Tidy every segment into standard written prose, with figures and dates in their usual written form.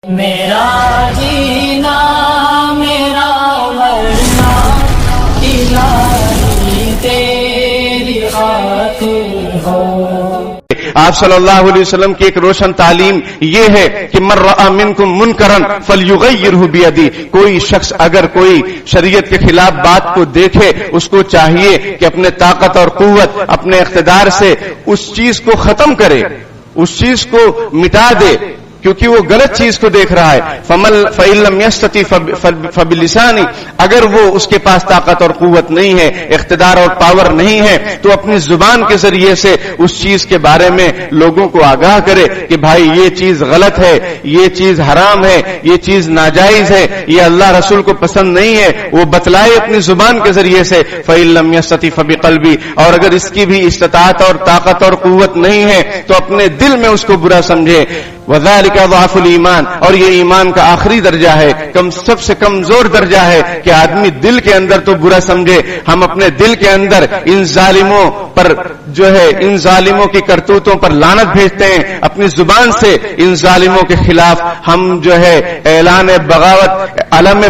میرا جینا میرا مرنا الہی تیری خاطر ہو۔ آپ صلی اللہ علیہ وسلم کی ایک روشن تعلیم یہ ہے کہ من رأى منکم منکرا فلیغیرہ بیدی، کوئی شخص اگر کوئی شریعت کے خلاف بات کو دیکھے اس کو چاہیے کہ اپنے طاقت اور قوت، اپنے اقتدار سے اس چیز کو ختم کرے، اس چیز کو مٹا دے، کیونکہ وہ غلط چیز کو دیکھ رہا ہے۔ فَإِن لَّمْ يَسْتَطِعْ فَبِلِسَانِهِ، اگر وہ اس کے پاس طاقت اور قوت نہیں ہے، اقتدار اور پاور نہیں ہے، تو اپنی زبان کے ذریعے سے اس چیز کے بارے میں لوگوں کو آگاہ کرے کہ بھائی یہ چیز غلط ہے، یہ چیز حرام ہے، یہ چیز ناجائز ہے، یہ اللہ رسول کو پسند نہیں ہے، وہ بتلائے اپنی زبان کے ذریعے سے۔ فَإِن لَّمْ يَسْتَطِعْ فَبِقَلْبِهِ، اور اگر اس کی بھی استطاعت اور طاقت اور قوت نہیں ہے تو اپنے دل میں اس کو برا سمجھے۔ وَذَلِكَ ضعف الایمان، اور یہ ایمان کا آخری درجہ ہے، سب سے کمزور درجہ ہے کہ آدمی دل کے اندر تو برا سمجھے۔ ہم اپنے دل کے اندر ان ظالموں پر جو ہے، ان ظالموں کی کرتوتوں پر لعنت بھیجتے ہیں، اپنی زبان سے ان ظالموں کے خلاف ہم جو ہے اعلان بغاوت، علم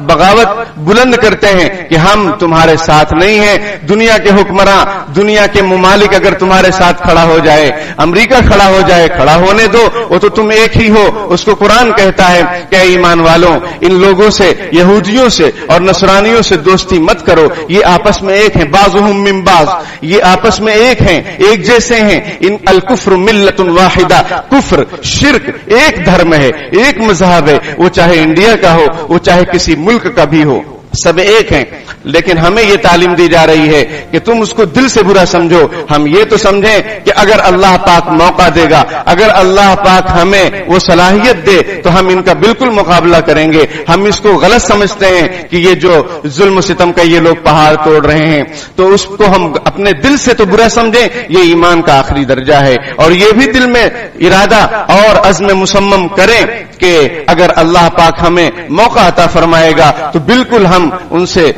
بغاوت بلند کرتے ہیں کہ ہم تمہارے ساتھ نہیں ہیں۔ دنیا کے حکمراں، دنیا کے ممالک اگر تمہارے ساتھ کھڑا ہو جائے، امریکہ کھڑا ہو جائے، کھڑا ہونے دو، وہ تو تم ایک ہی ہو۔ اس کو قرآن کہتا ہے کہ اے ایمان والوں، ان لوگوں سے، یہودیوں سے اور نصرانیوں سے دوستی مت کرو، یہ آپس میں ایک ہیں، بعضهم من بعض، یہ آپس میں ایک ہیں، ایک جیسے ہیں۔ ان الکفر ملت واحدہ، کفر شرک ایک دھرم ہے، ایک مذہب ہے، وہ چاہے انڈیا کا ہو، وہ چاہے کسی ملک کا بھی ہو، سب ایک ہیں۔ لیکن ہمیں یہ تعلیم دی جا رہی ہے کہ تم اس کو دل سے برا سمجھو۔ ہم یہ تو سمجھیں کہ اگر اللہ پاک موقع دے گا، اگر اللہ پاک ہمیں وہ صلاحیت دے تو ہم ان کا بالکل مقابلہ کریں گے۔ ہم اس کو غلط سمجھتے ہیں کہ یہ جو ظلم و ستم کا یہ لوگ پہاڑ توڑ رہے ہیں، تو اس کو ہم اپنے دل سے تو برا سمجھیں، یہ ایمان کا آخری درجہ ہے۔ اور یہ بھی دل میں ارادہ اور عزم مصمم کریں کہ اگر اللہ پاک ہمیں موقع عطا فرمائے گا تو بالکل ہم ان سے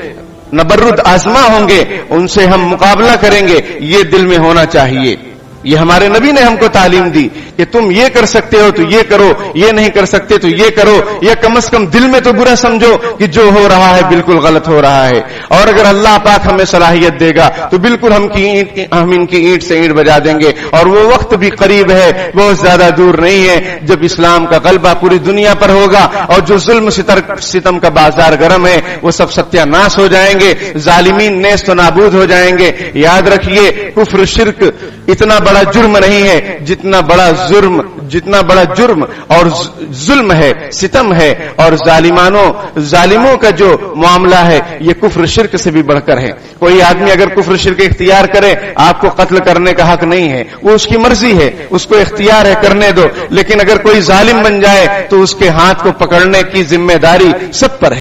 نبرد آزما ہوں گے، ان سے ہم مقابلہ کریں گے۔ یہ دل میں ہونا چاہیے۔ یہ ہمارے نبی نے ہم کو تعلیم دی کہ تم یہ کر سکتے ہو تو یہ کرو، یہ نہیں کر سکتے تو یہ کرو، یا کم از کم دل میں تو برا سمجھو کہ جو ہو رہا ہے بالکل غلط ہو رہا ہے۔ اور اگر اللہ پاک ہمیں صلاحیت دے گا تو بالکل ہم ان کی اینٹ سے اینٹ بجا دیں گے۔ اور وہ وقت بھی قریب ہے، بہت زیادہ دور نہیں ہے، جب اسلام کا غلبہ پوری دنیا پر ہوگا اور جو ظلم ستم کا بازار گرم ہے وہ سب ستیہ ناش ہو جائیں گے، ظالمین نیست و نابود ہو جائیں گے۔ یاد رکھیے، کفر شرک اتنا بڑا جرم نہیں ہے جتنا بڑا جرم اور ظلم ہے، ستم ہے، اور ظالموں کا جو معاملہ ہے یہ کفر شرک سے بھی بڑھ کر ہے۔ کوئی آدمی اگر کفر شرک اختیار کرے، آپ کو قتل کرنے کا حق نہیں ہے، وہ اس کی مرضی ہے، اس کو اختیار ہے، کرنے دو۔ لیکن اگر کوئی ظالم بن جائے تو اس کے ہاتھ کو پکڑنے کی ذمہ داری سب پر ہے۔